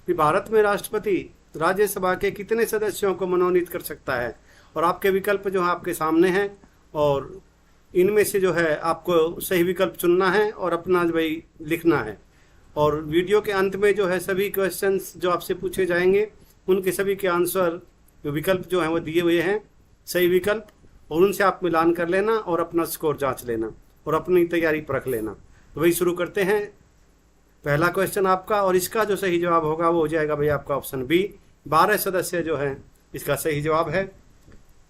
कि भारत में राष्ट्रपति राज्यसभा के कितने सदस्यों को मनोनीत कर सकता है। और आपके विकल्प जो है आपके सामने हैं, और इनमें से जो है आपको सही विकल्प चुनना है और अपना भाई लिखना है। और वीडियो के अंत में जो है सभी क्वेश्चंस जो आपसे पूछे जाएंगे उनके सभी के आंसर विकल्प जो हैं वो दिए हुए हैं, सही विकल्प, और उनसे आप मिलान कर लेना और अपना स्कोर जांच लेना और अपनी तैयारी परख लेना। तो वही शुरू करते हैं। पहला क्वेश्चन आपका, और इसका जो सही जवाब होगा वो हो जाएगा भाई आपका ऑप्शन बी, 12 सदस्य जो हैं इसका सही जवाब है।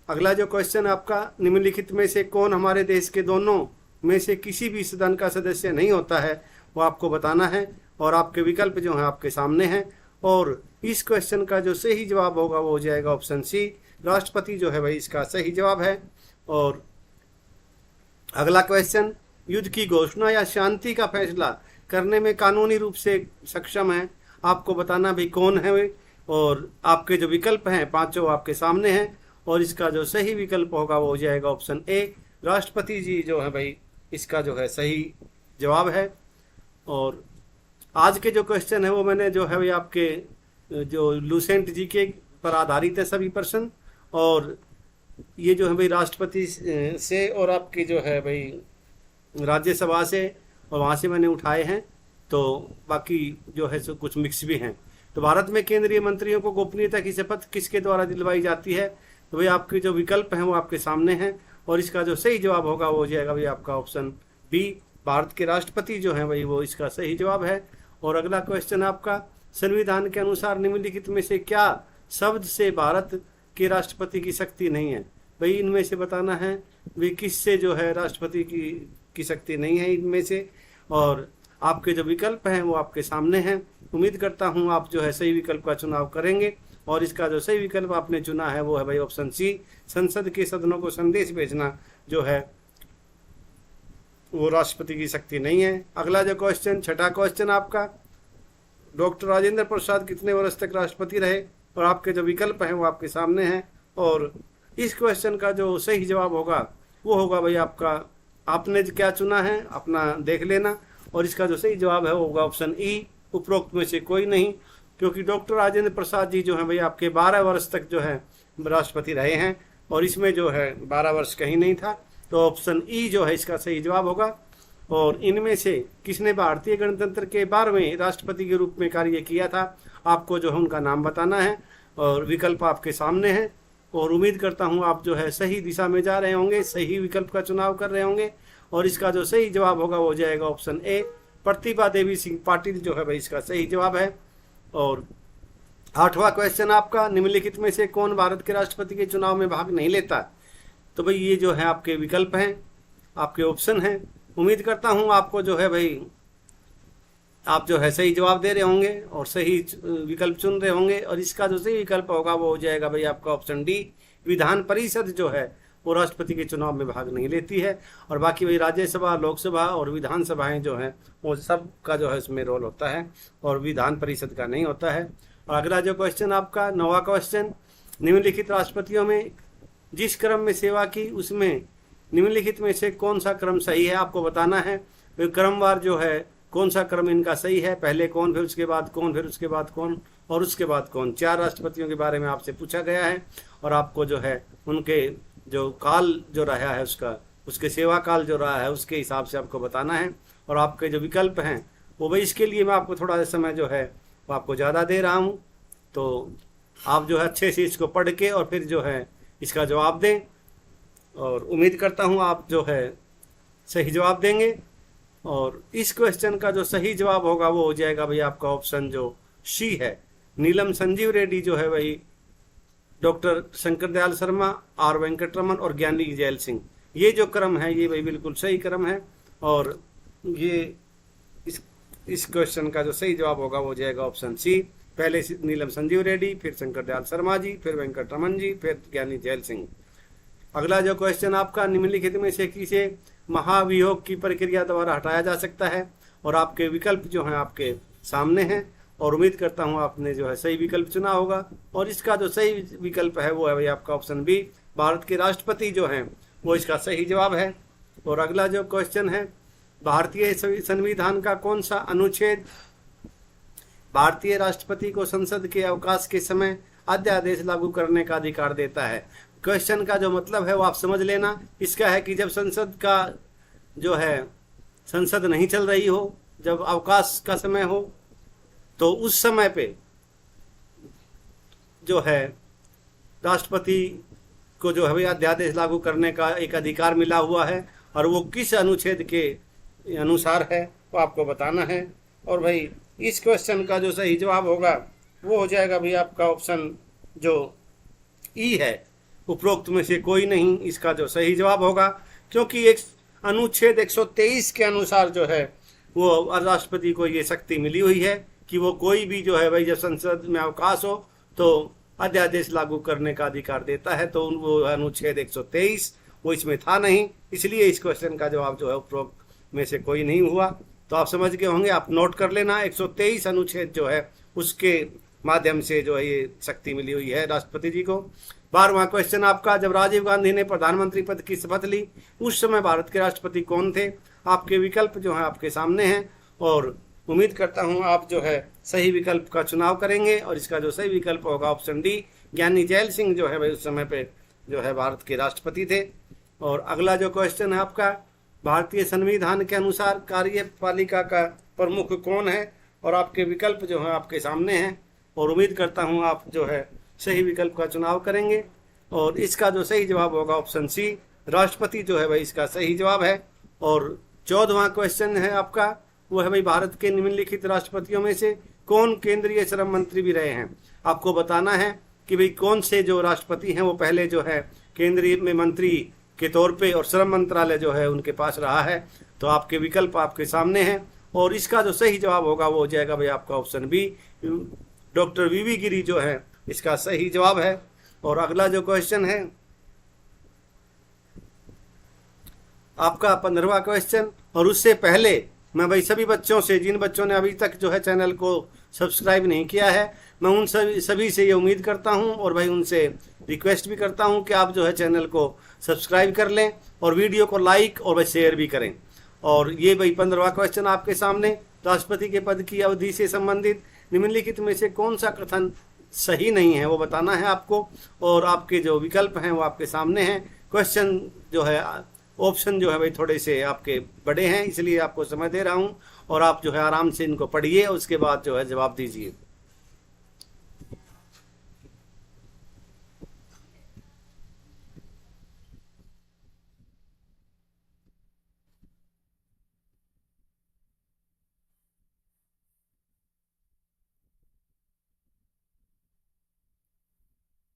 अगला जो क्वेश्चन आपका, निम्नलिखित में से कौन हमारे देश के दोनों में से किसी भी सदन का सदस्य नहीं होता है, वो आपको बताना है। और आपके विकल्प जो हैं आपके सामने हैं, और इस क्वेश्चन का जो सही जवाब होगा वो हो जाएगा ऑप्शन सी, राष्ट्रपति जो है भाई इसका सही जवाब है। और अगला क्वेश्चन, युद्ध की घोषणा या शांति का फैसला करने में कानूनी रूप से सक्षम है, आपको बताना भाई कौन है वे। और आपके जो विकल्प हैं पांचों आपके सामने हैं, और इसका जो सही विकल्प होगा वो हो जाएगा ऑप्शन ए, राष्ट्रपति जी जो है भाई इसका जो है सही जवाब है। और आज के जो क्वेश्चन है वो मैंने जो है भाई आपके जो लूसेंट जी के पर आधारित है सभी प्रश्न, और ये जो है भाई राष्ट्रपति से और आपके जो है भाई राज्यसभा से और वहाँ से मैंने उठाए हैं, तो बाकी जो है सो कुछ मिक्स भी हैं। तो भारत में केंद्रीय मंत्रियों को गोपनीयता की शपथ किसके द्वारा दिलवाई जाती है, तो भाई आपके जो विकल्प हैं वो आपके सामने हैं, और इसका जो सही जवाब होगा वो हो जाएगा भाई आपका ऑप्शन बी, भारत के राष्ट्रपति जो हैं भाई वो इसका सही जवाब है। और अगला क्वेश्चन आपका, संविधान के अनुसार निम्नलिखित में से क्या शब्द से भारत के राष्ट्रपति की शक्ति नहीं है, भाई इनमें से बताना है वे किससे जो है राष्ट्रपति की शक्ति नहीं है इनमें से। और आपके जो विकल्प हैं वो आपके सामने हैं। उम्मीद करता हूँ आप जो है सही विकल्प का चुनाव करेंगे, और इसका जो सही विकल्प आपने चुना है वो है भाई ऑप्शन सी, संसद के सदनों को संदेश भेजना जो है वो राष्ट्रपति की शक्ति नहीं है। अगला जो क्वेश्चन, छठा क्वेश्चन आपका, डॉक्टर राजेंद्र प्रसाद कितने वर्ष तक राष्ट्रपति रहे, और आपके जो विकल्प हैं वो आपके सामने हैं। और इस क्वेश्चन का जो सही जवाब होगा वो होगा भाई आपका, आपने क्या चुना है अपना देख लेना, और इसका जो सही जवाब है वो होगा ऑप्शन ई, उपरोक्त में से कोई नहीं, क्योंकि डॉक्टर राजेंद्र प्रसाद जी जो हैं भाई आपके 12 वर्ष तक जो है राष्ट्रपति रहे हैं, और इसमें जो है 12 वर्ष कहीं नहीं था, तो ऑप्शन ई जो है इसका सही जवाब होगा। और इनमें से किसने भारतीय गणतंत्र के 12वें राष्ट्रपति के रूप में कार्य किया था, आपको जो है उनका नाम बताना है, और विकल्प आपके सामने हैं। और उम्मीद करता हूं आप जो है सही दिशा में जा रहे होंगे, सही विकल्प का चुनाव कर रहे होंगे, और इसका जो सही जवाब होगा वो हो जाएगा ऑप्शन ए, प्रतिभा देवी सिंह पाटिल जो है भाई इसका सही जवाब है। और आठवां क्वेश्चन आपका, निम्नलिखित में से कौन भारत के राष्ट्रपति के चुनाव में भाग नहीं लेता, तो भाई ये जो है आपके विकल्प हैं, आपके ऑप्शन हैं। उम्मीद करता हूं आपको जो है भाई आप जो है सही जवाब दे रहे होंगे और सही विकल्प चुन रहे होंगे, और इसका जो सही विकल्प होगा वो हो जाएगा भाई आपका ऑप्शन डी, विधान परिषद जो है वो राष्ट्रपति के चुनाव में भाग नहीं लेती है। और बाकी भाई राज्यसभा, लोकसभा और विधानसभाएं जो हैं वो सब का जो है इसमें रोल होता है, और विधान परिषद का नहीं होता है। और अगला जो क्वेश्चन आपका 9वां क्वेश्चन, निम्नलिखित राष्ट्रपतियों में जिस क्रम में सेवा की उसमें निम्नलिखित में से कौन सा क्रम सही है, आपको बताना है। क्रमवार जो है कौन सा क्रम इनका सही है, पहले कौन, फिर उसके बाद कौन, फिर उसके बाद कौन और उसके बाद कौन। 4 राष्ट्रपतियों के बारे में आपसे पूछा गया है, और आपको जो है उनके जो काल जो रहा है उसके सेवा काल जो रहा है उसके हिसाब से आपको बताना है। और आपके जो विकल्प हैं वो भाई इसके लिए मैं आपको थोड़ा समय जो है वो आपको ज़्यादा दे रहा हूँ, तो आप जो है अच्छे से इसको पढ़ के और फिर जो है इसका जवाब दें, और उम्मीद करता हूँ आप जो है सही जवाब देंगे। और इस क्वेश्चन का जो सही जवाब होगा वो हो जाएगा भाई आपका ऑप्शन जो सी है, नीलम संजीव रेड्डी जो है भाई डॉक्टर शंकर दयाल शर्मा, आर वेंकटरमन और ज्ञानी जैल सिंह, ये जो क्रम है ये भाई बिल्कुल सही क्रम है। और ये इस क्वेश्चन का जो सही जवाब होगा वो हो जाएगा ऑप्शन सी, पहले नीलम संजीव रेड्डी, फिर शंकर दयाल शर्मा जी, फिर वेंकटरमन जी, फिर ज्ञानी जैल सिंह। अगला जो क्वेश्चन आपका, निम्नलिखित में से किसे महाभियोग की प्रक्रिया द्वारा हटाया जा सकता है, और आपके विकल्प जो हैं आपके सामने हैं, और उम्मीद करता हूं आपने जो है सही विकल्प चुना होगा। और इसका जो सही विकल्प है वो है भाई आपका ऑप्शन बी, भारत के राष्ट्रपति जो हैं वो इसका सही जवाब है। और अगला जो क्वेश्चन है, भारतीय संविधान का कौन सा अनुच्छेद भारतीय राष्ट्रपति को संसद के अवकाश के समय अध्यादेश लागू करने का अधिकार देता है। क्वेश्चन का जो मतलब है वो आप समझ लेना। इसका है कि जब संसद का जो है संसद नहीं चल रही हो, जब अवकाश का समय हो, तो उस समय पे जो है राष्ट्रपति को जो है अध्यादेश लागू करने का एक अधिकार मिला हुआ है, और वो किस अनुच्छेद के अनुसार है वो आपको बताना है। और भाई इस क्वेश्चन का जो सही जवाब होगा वो हो जाएगा भाई आपका ऑप्शन जो ई है, उपरोक्त में से कोई नहीं इसका जो सही जवाब होगा, क्योंकि एक अनुच्छेद 123 के अनुसार जो है वो राष्ट्रपति को ये शक्ति मिली हुई है कि वो कोई भी जो है भाई जब संसद में अवकाश हो तो अध्यादेश लागू करने का अधिकार देता है। तो वो अनुच्छेद 123 वो इसमें था नहीं, इसलिए इस क्वेश्चन का जवाब जो है उपरोक्त में से कोई नहीं हुआ। तो आप समझ गए होंगे, आप नोट कर लेना। 123 अनुच्छेद जो है उसके माध्यम से जो है ये शक्ति मिली हुई है राष्ट्रपति जी को। 12वां क्वेश्चन आपका, जब राजीव गांधी ने प्रधानमंत्री पद की शपथ ली उस समय भारत के राष्ट्रपति कौन थे? आपके विकल्प जो है आपके सामने हैं, और उम्मीद करता हूं आप जो है सही विकल्प का चुनाव करेंगे, और इसका जो सही विकल्प होगा ऑप्शन डी, ज्ञानी जैल सिंह जो है भाई उस समय पे जो है भारत के राष्ट्रपति थे। और अगला जो क्वेश्चन है आपका, भारतीय संविधान के अनुसार कार्यपालिका का प्रमुख कौन है? और आपके विकल्प जो है आपके सामने हैं, और उम्मीद करता हूं आप जो है सही विकल्प का चुनाव करेंगे। और इसका जो सही जवाब होगा ऑप्शन सी, राष्ट्रपति जो है भाई इसका सही जवाब है। और 14वां क्वेश्चन है आपका, वो है भाई भारत के निम्नलिखित राष्ट्रपतियों में से कौन केंद्रीय श्रम मंत्री भी रहे हैं? आपको बताना है कि भाई कौन से जो राष्ट्रपति हैं वो पहले जो है केंद्रीय में मंत्री के तौर पे और श्रम मंत्रालय जो है उनके पास रहा है। तो आपके विकल्प आपके सामने हैं, और इसका जो सही जवाब होगा वो हो जाएगा भाई आपका ऑप्शन बी, डॉक्टर वीवी गिरी जो है इसका सही जवाब है। और अगला जो क्वेश्चन है आपका 15वां क्वेश्चन, और उससे पहले मैं भाई सभी बच्चों से, जिन बच्चों ने अभी तक जो है चैनल को सब्सक्राइब नहीं किया है, मैं उन सभी से ये उम्मीद करता हूं और भाई उनसे रिक्वेस्ट भी करता हूं कि आप जो है चैनल को सब्सक्राइब कर लें और वीडियो को लाइक और भाई शेयर भी करें। और ये भाई 15वां क्वेश्चन आपके सामने, राष्ट्रपति के पद की अवधि से संबंधित निम्नलिखित में से कौन सा कथन सही नहीं है वो बताना है आपको, और आपके जो विकल्प हैं वो आपके सामने हैं। क्वेश्चन जो है ऑप्शन जो है भाई थोड़े से आपके बड़े हैं, इसलिए आपको समय दे रहा हूं, और आप जो है आराम से इनको पढ़िए और उसके बाद जो है जवाब दीजिए।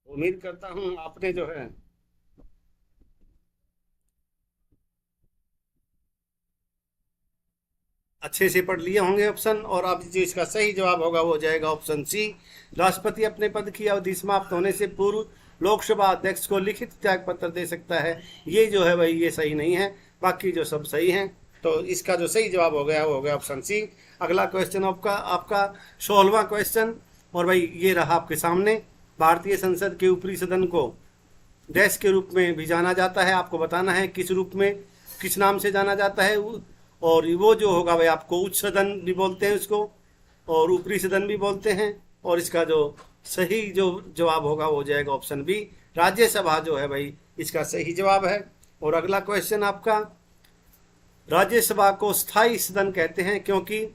उम्मीद करता हूं आपने जो है अच्छे से पढ़ लिए होंगे ऑप्शन, और अब जो इसका सही जवाब होगा वो हो जाएगा ऑप्शन सी, राष्ट्रपति अपने पद की अवधि समाप्त होने से पूर्व लोकसभा अध्यक्ष को लिखित त्याग पत्र दे सकता है। ये जो है भाई ये सही नहीं है, बाकी जो सब सही हैं। तो इसका जो सही जवाब हो गया वो हो गया ऑप्शन सी। अगला क्वेश्चन आपका 16वां क्वेश्चन, और भाई ये रहा आपके सामने, भारतीय संसद के ऊपरी सदन को डैश के रूप में भी जाना जाता है। आपको बताना है किस रूप में, किस नाम से जाना जाता है। और वो जो होगा भाई आपको उच्च सदन भी बोलते हैं उसको, और ऊपरी सदन भी बोलते हैं। और इसका जो सही जो जवाब होगा वो हो जाएगा ऑप्शन बी, राज्यसभा जो है भाई इसका सही जवाब है। और अगला क्वेश्चन आपका, राज्यसभा को स्थायी सदन कहते हैं क्योंकि,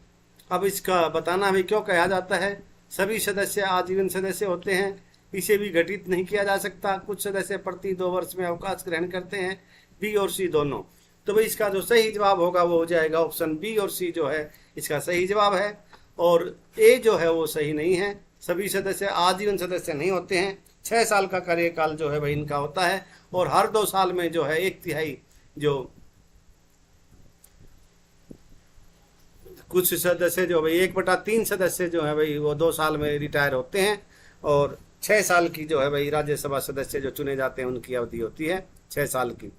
अब इसका बताना भाई क्यों कहा जाता है। सभी सदस्य आजीवन सदस्य होते हैं, इसे भी घटित नहीं किया जा सकता, कुछ सदस्य प्रति 2 वर्ष में अवकाश ग्रहण करते हैं, बी और सी दोनों। तो भाई इसका जो सही जवाब होगा वो हो जाएगा ऑप्शन बी, और सी जो है इसका सही जवाब है। और ए जो है वो सही नहीं है, सभी सदस्य आजीवन सदस्य नहीं होते हैं, 6 साल का कार्यकाल जो है भाई इनका होता है, और हर 2 साल में जो है 1/3 जो कुछ सदस्य जो भाई 1/3 सदस्य जो है भाई वो 2 साल में रिटायर होते हैं, और 6 साल की जो है भाई राज्यसभा सदस्य जो चुने जाते हैं उनकी अवधि होती है 6 साल की।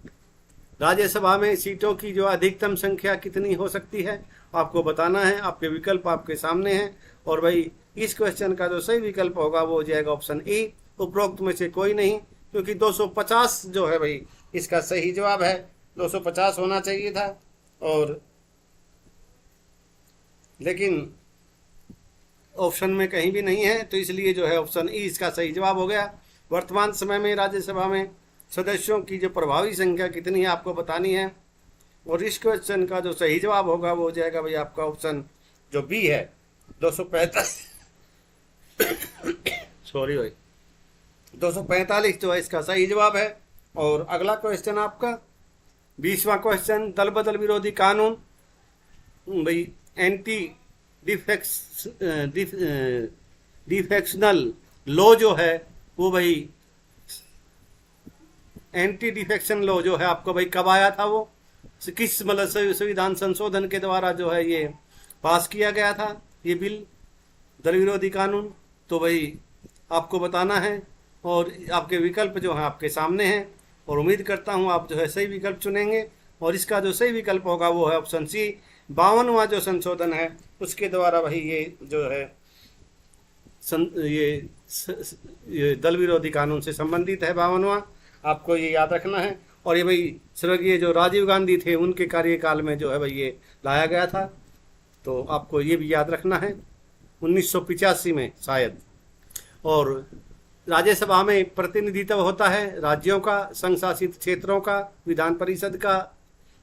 राज्यसभा में सीटों की जो अधिकतम संख्या कितनी हो सकती है आपको बताना है, आपके विकल्प आपके सामने हैं। और भाई इस क्वेश्चन का जो सही विकल्प होगा वो हो जाएगा ऑप्शन ए, उपरोक्त में से कोई नहीं, क्योंकि 250 जो है भाई इसका सही जवाब है, 250 होना चाहिए था। और लेकिन ऑप्शन में कहीं भी नहीं है, तो इसलिए जो है ऑप्शन ई इसका सही जवाब हो गया। वर्तमान समय में राज्यसभा में सदस्यों की जो प्रभावी संख्या कितनी है आपको बतानी है, और इस क्वेश्चन का जो सही जवाब होगा वो हो जाएगा भाई आपका ऑप्शन जो बी है 245 सॉरी भाई 245 जो है इसका सही जवाब है। और अगला क्वेश्चन आपका 20वां क्वेश्चन, दल बदल विरोधी कानून भाई एंटी डिफेक्शनल लॉ जो है वो भाई एंटी डिफेक्शन लॉ जो है आपको भाई कब आया था, वो किस मतलब संविधान संशोधन के द्वारा जो है ये पास किया गया था ये बिल दल विरोधी कानून, तो भाई आपको बताना है। और आपके विकल्प जो है आपके सामने हैं, और उम्मीद करता हूँ आप जो है सही विकल्प चुनेंगे। और इसका जो सही विकल्प होगा वो है ऑप्शन सी, 52वां जो संशोधन है उसके द्वारा भाई ये जो है ये दल विरोधी कानून से संबंधित है 52वां, आपको ये याद रखना है। और ये भाई स्वर्गीय जो राजीव गांधी थे उनके कार्यकाल में जो है भाई ये लाया गया था, तो आपको ये भी याद रखना है 1985 में शायद। और राज्यसभा में प्रतिनिधित्व होता है राज्यों का, संघ शासित क्षेत्रों का, विधान परिषद का,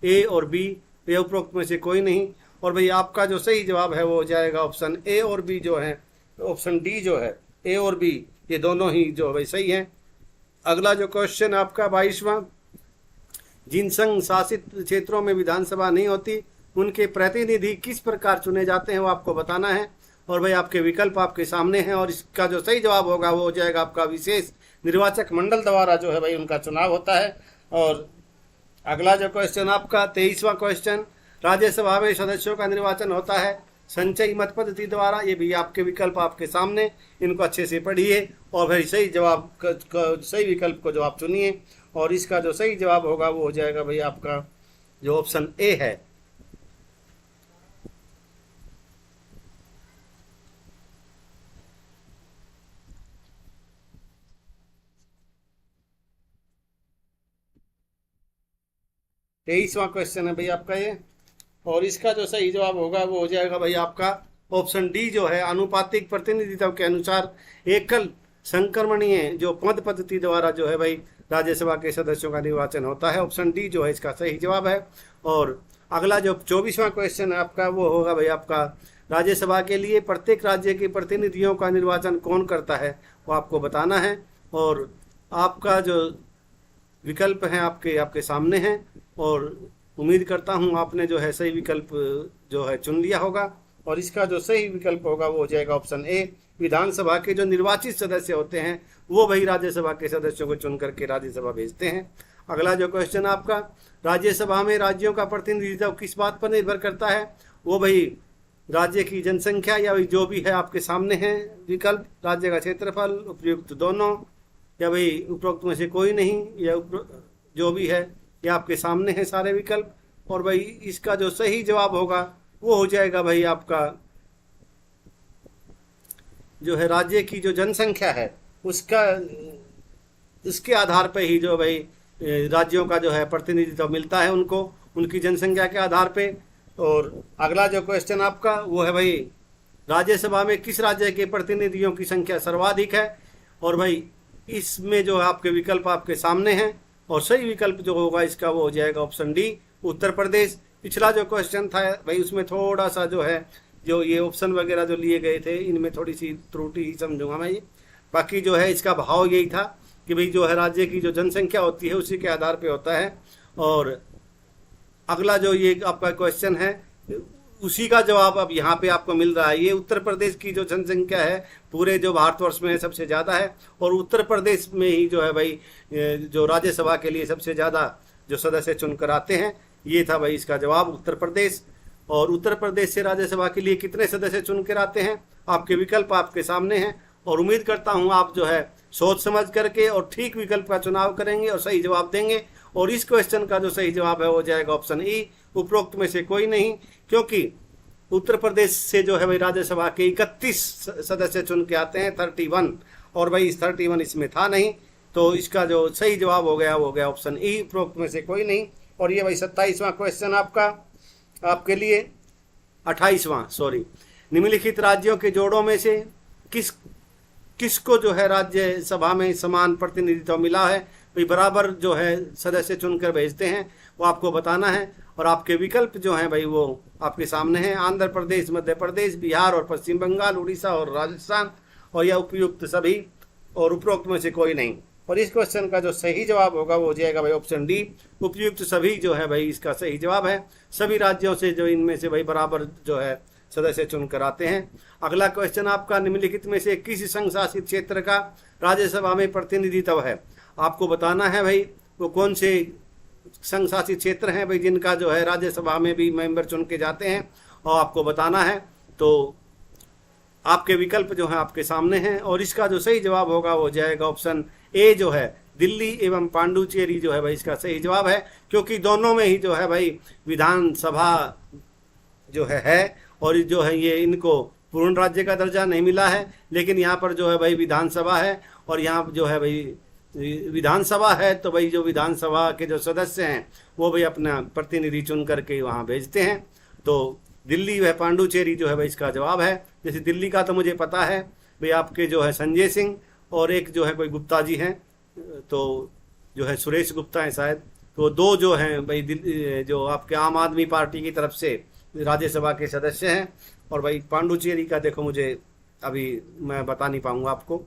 ए और बी, ये उपरोक्त में से कोई नहीं। और भाई आपका जो सही जवाब है वो हो जाएगा ऑप्शन ए और बी जो है, ऑप्शन डी जो है ए और बी ये दोनों ही जो भाई सही हैं। अगला जो क्वेश्चन आपका 22वां, जिन संघ शासित क्षेत्रों में विधानसभा नहीं होती उनके प्रतिनिधि किस प्रकार चुने जाते हैं वो आपको बताना है। और भाई आपके विकल्प आपके सामने हैं, और इसका जो सही जवाब होगा वो हो जाएगा आपका विशेष निर्वाचक मंडल द्वारा जो है भाई उनका चुनाव होता है। और अगला जो क्वेश्चन आपका 23वां क्वेश्चन, राज्यसभा में सदस्यों का निर्वाचन होता है संचयी मत पद्धति द्वारा, ये भी आपके विकल्प आपके सामने, इनको अच्छे से पढ़िए और भाई सही जवाब सही विकल्प को जो आप चुनिए। और इसका जो सही जवाब होगा वो हो जाएगा भाई आपका जो ऑप्शन ए है। तेईसवां क्वेश्चन है भाई आपका ये, और इसका जो सही जवाब होगा वो हो जाएगा भाई आपका ऑप्शन डी जो है, आनुपातिक प्रतिनिधित्व के अनुसार एकल संक्रमणीय जो पद पद्धति द्वारा जो है भाई राज्यसभा के सदस्यों का निर्वाचन होता है। ऑप्शन डी जो है इसका सही जवाब है। और अगला जो 24वां क्वेश्चन है आपका वो होगा भाई आपका, राज्यसभा के लिए प्रत्येक राज्य के प्रतिनिधियों का निर्वाचन कौन करता है वो आपको बताना है। और आपका जो विकल्प हैं आपके सामने हैं, और उम्मीद करता हूं आपने जो है सही विकल्प जो है चुन लिया होगा। और इसका जो सही विकल्प होगा वो हो जाएगा ऑप्शन ए, विधानसभा के जो निर्वाचित सदस्य होते हैं वो भाई राज्यसभा के सदस्यों को चुन करके राज्यसभा भेजते हैं। अगला जो क्वेश्चन आपका, राज्यसभा में राज्यों का प्रतिनिधित्व किस बात पर निर्भर करता है, वो भाई राज्य की जनसंख्या या भाई जो भी है आपके सामने है विकल्प, राज्य का क्षेत्रफल, उपयुक्त दोनों, या भाई उपरोक्त में से कोई नहीं, या जो भी है ये आपके सामने है सारे विकल्प। और भाई इसका जो सही जवाब होगा वो हो जाएगा भाई आपका जो है राज्य की जो जनसंख्या है उसके आधार पर ही जो भाई राज्यों का जो है प्रतिनिधित्व मिलता है उनको, उनकी जनसंख्या के आधार पे। और अगला जो क्वेश्चन आपका वो है भाई, राज्यसभा में किस राज्य के प्रतिनिधियों की संख्या सर्वाधिक है। और भाई इसमें जो आपके विकल्प आपके सामने हैं, और सही विकल्प जो होगा इसका वो हो जाएगा ऑप्शन डी, उत्तर प्रदेश। पिछला जो क्वेश्चन था भाई उसमें थोड़ा सा जो है जो ये ऑप्शन वगैरह जो लिए गए थे इनमें थोड़ी सी त्रुटि ही समझूंगा मैं ये, बाकी जो है इसका भाव यही था कि भाई जो है राज्य की जो जनसंख्या होती है उसी के आधार पे होता है। और अगला जो ये आपका क्वेश्चन है उसी का जवाब अब यहाँ पे आपको मिल रहा है। ये उत्तर प्रदेश की जो जनसंख्या है पूरे जो भारतवर्ष में सबसे ज़्यादा है, और उत्तर प्रदेश में ही जो है भाई जो राज्यसभा के लिए सबसे ज़्यादा जो सदस्य चुनकर आते हैं, ये था भाई इसका जवाब उत्तर प्रदेश। और उत्तर प्रदेश से राज्यसभा के लिए कितने सदस्य चुनकर आते हैं, आपके विकल्प आपके सामने हैं। और उम्मीद करता हूँ आप जो है सोच समझ करके और ठीक विकल्प का चुनाव करेंगे और सही जवाब देंगे। और इस क्वेश्चन का जो सही जवाब है वो जाएगा ऑप्शन ई, उपरोक्त में से कोई नहीं, क्योंकि उत्तर प्रदेश से जो है भाई राज्यसभा के 31 सदस्य चुन के आते हैं 31, और भाई 31 इसमें था नहीं, तो इसका जो सही जवाब हो गया वो हो गया ऑप्शन ई, उपरोक्त में से कोई नहीं। और ये भाई 27वां क्वेश्चन आपका आपके लिए 28वां सॉरी, निम्नलिखित राज्यों के जोड़ों में से किसको जो है राज्यसभा में समान प्रतिनिधित्व मिला है, भाई बराबर जो है सदस्य चुनकर भेजते हैं, वो आपको बताना है। और आपके विकल्प जो हैं भाई वो आपके सामने हैं, आंध्र प्रदेश, मध्य प्रदेश, बिहार और पश्चिम बंगाल, उड़ीसा और राजस्थान, और यह उपयुक्त सभी और उपरोक्त में से कोई नहीं। और इस क्वेश्चन का जो सही जवाब होगा वो हो जाएगा भाई ऑप्शन डी, उपयुक्त सभी जो है भाई इसका सही जवाब है। सभी राज्यों से जो इनमें से भाई बराबर जो है सदस्य चुनकर आते हैं। अगला क्वेश्चन आपका, निम्नलिखित में से किस संघ शासित क्षेत्र का राज्यसभा में प्रतिनिधित्व है? आपको बताना है भाई वो कौन से संघ शासित क्षेत्र हैं भाई जिनका जो है राज्यसभा में भी मेंबर चुन के जाते हैं, और आपको बताना है। तो आपके विकल्प जो है आपके सामने हैं, और इसका जो सही जवाब होगा वो जाएगा ऑप्शन ए जो है दिल्ली एवं पांडुचेरी जो है भाई इसका सही जवाब है, क्योंकि दोनों में ही जो है भाई विधानसभा जो है और जो है ये इनको पूर्ण राज्य का दर्जा नहीं मिला है, लेकिन यहाँ पर जो है भाई विधानसभा है, और यहाँ जो है भाई विधानसभा है तो भाई जो विधानसभा के जो सदस्य हैं वो भाई अपना प्रतिनिधि चुन करके वहाँ भेजते हैं। तो दिल्ली व पांडुचेरी जो है भाई इसका जवाब है। जैसे दिल्ली का तो मुझे पता है भाई आपके जो है संजय सिंह और एक जो है कोई गुप्ता जी हैं, तो जो है सुरेश गुप्ता हैं शायद, तो दो जो हैं भाई जो आपके आम आदमी पार्टी की तरफ से राज्यसभा के सदस्य हैं। और भाई पांडुचेरी का देखो मुझे अभी मैं बता नहीं पाऊंगा आपको।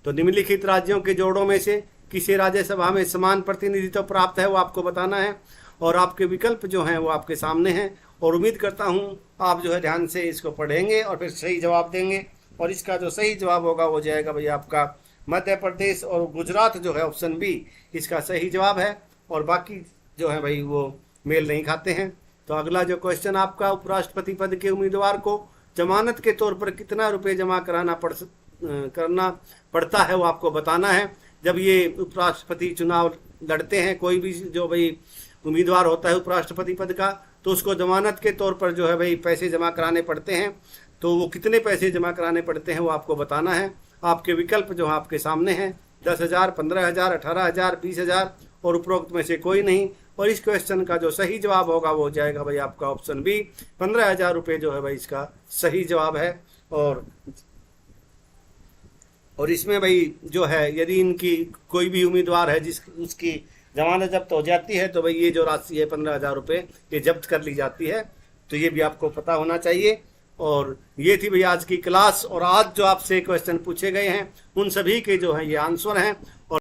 तो निम्नलिखित राज्यों के जोड़ों में से किसे राज्यसभा में समान प्रतिनिधित्व प्राप्त है वो आपको बताना है, और आपके विकल्प जो हैं वो आपके सामने हैं। और उम्मीद करता हूँ आप जो है ध्यान से इसको पढ़ेंगे और फिर सही जवाब देंगे। और इसका जो सही जवाब होगा वो जाएगा भाई आपका मध्य प्रदेश और गुजरात जो है ऑप्शन बी इसका सही जवाब है, और बाकी जो है भाई वो मेल नहीं खाते हैं। तो अगला जो क्वेश्चन आपका, उपराष्ट्रपति पद के उम्मीदवार को जमानत के तौर पर कितना रुपये जमा करना पड़ता है वो आपको बताना है। जब ये उपराष्ट्रपति चुनाव लड़ते हैं, कोई भी जो भाई उम्मीदवार होता है उपराष्ट्रपति पद का, तो उसको जमानत के तौर पर जो है भाई पैसे जमा कराने पड़ते हैं। तो वो कितने पैसे जमा कराने पड़ते हैं वो आपको बताना है। आपके विकल्प जो है आपके सामने हैं, 10,000, 15,000, 18,000, 20,000 और उपरोक्त में से कोई नहीं। और इस क्वेश्चन का जो सही जवाब होगा वो हो जाएगा भाई आपका ऑप्शन बी, 15,000 रुपये जो है भाई इसका सही जवाब है। और इसमें भाई जो है यदि इनकी कोई भी उम्मीदवार है उसकी जमानत जब्त हो जाती है तो भाई ये जो राशि है 15,000 रुपये ये जब्त कर ली जाती है। तो ये भी आपको पता होना चाहिए। और ये थी भाई आज की क्लास, और आज जो आपसे क्वेश्चन पूछे गए हैं उन सभी के जो है ये आंसर हैं।